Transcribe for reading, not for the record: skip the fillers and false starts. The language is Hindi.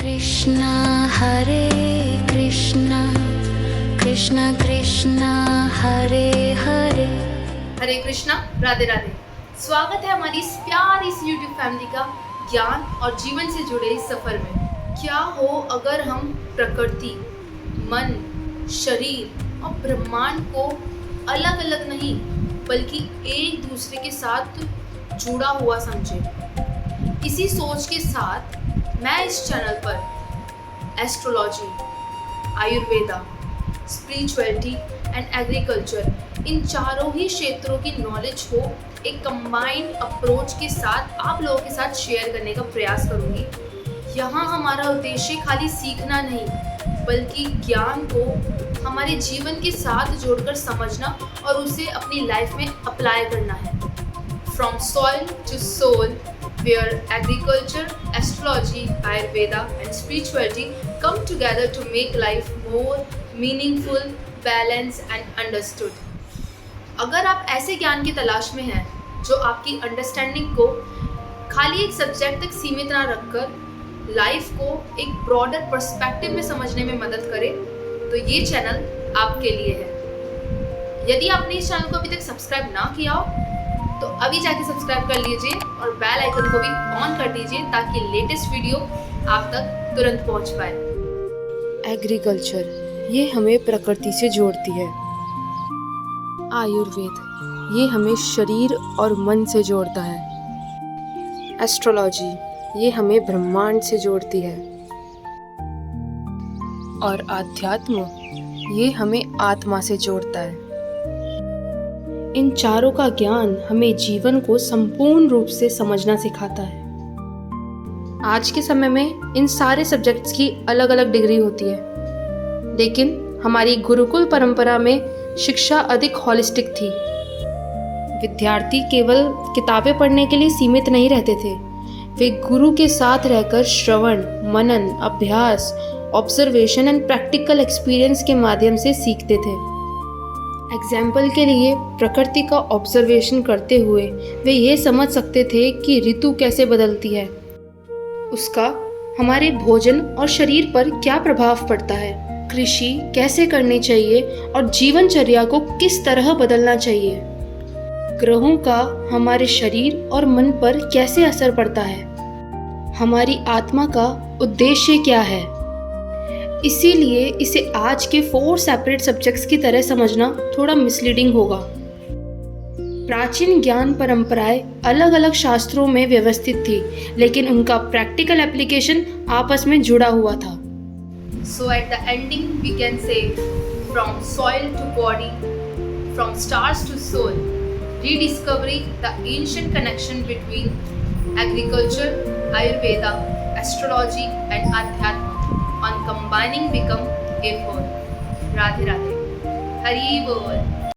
कृष्णा हरे कृष्णा कृष्णा कृष्णा हरे हरे। हरे कृष्णा, राधे राधे। स्वागत है हमारी इस प्यारी सी यूट्यूब फैमिली का ज्ञान और जीवन से जुड़े इस सफर में। क्या हो अगर हम प्रकृति, मन, शरीर और ब्रह्मांड को अलग अलग नहीं बल्कि एक दूसरे के साथ जुड़ा हुआ समझे। इसी सोच के साथ मैं इस चैनल पर astrology, Ayurveda, spirituality and agriculture, इन चारों ही क्षेत्रों की नॉलेज को एक कंबाइंड अप्रोच के साथ आप लोगों के साथ शेयर करने का प्रयास करूंगी। यहाँ हमारा उद्देश्य खाली सीखना नहीं बल्कि ज्ञान को हमारे जीवन के साथ जोड़कर समझना और उसे अपनी लाइफ में अप्लाई करना है। From soil to soul, where agriculture, astrology, Ayurveda and spirituality come together to make life more meaningful, balanced and understood. अगर आप ऐसे ज्ञान की तलाश में हैं जो आपकी अंडरस्टैंडिंग को खाली एक सब्जेक्ट तक सीमित ना रखकर लाइफ को एक ब्रॉडर पर्सपेक्टिव में समझने में मदद करे, तो ये चैनल आपके लिए है। यदि आपने इस चैनल को अभी तक सब्सक्राइब ना किया हो तो अभी जाके सब्सक्राइब कर लीजिए और बेल आइकन को भी ऑन कर दीजिए ताकि लेटेस्ट वीडियो आप तक तुरंत पहुंच पाए। एग्रीकल्चर ये हमें प्रकृति से जोड़ती है। आयुर्वेद ये हमें शरीर और मन से जोड़ता है। एस्ट्रोलॉजी ये हमें ब्रह्मांड से जोड़ती है। और आध्यात्म ये हमें आत्मा से जोड़ता है। इन चारों का ज्ञान हमें जीवन को संपूर्ण रूप से समझना सिखाता है। आज के समय में इन सारे सब्जेक्ट्स की अलग अलग डिग्री होती है, लेकिन हमारी गुरुकुल परंपरा में शिक्षा अधिक हॉलिस्टिक थी। विद्यार्थी केवल किताबें पढ़ने के लिए सीमित नहीं रहते थे, वे गुरु के साथ रहकर श्रवण, मनन, अभ्यास, ऑब्जर्वेशन एंड प्रैक्टिकल एक्सपीरियंस के माध्यम से सीखते थे। एग्जाम्पल के लिए प्रकृति का ऑब्जर्वेशन करते हुए वे ये समझ सकते थे कि ऋतु कैसे बदलती है, उसका हमारे भोजन और शरीर पर क्या प्रभाव पड़ता है, कृषि कैसे करनी चाहिए और जीवनचर्या को किस तरह बदलना चाहिए, ग्रहों का हमारे शरीर और मन पर कैसे असर पड़ता है, हमारी आत्मा का उद्देश्य क्या है। इसीलिए इसे आज के 4 सेपरेट सब्जेक्ट्स की तरह समझना थोड़ा मिसलीडिंग होगा। प्राचीन ज्ञान परंपराएं अलग अलग शास्त्रों में व्यवस्थित थी, लेकिन उनका प्रैक्टिकल एप्लीकेशन आपस में जुड़ा हुआ था। So at the ending we can say, from soil to body, from stars to soul, rediscovery the ancient connection between agriculture, Ayurveda, astrology and Adhyatma on combining become a whole. Radhe Radhe, Hari बोल।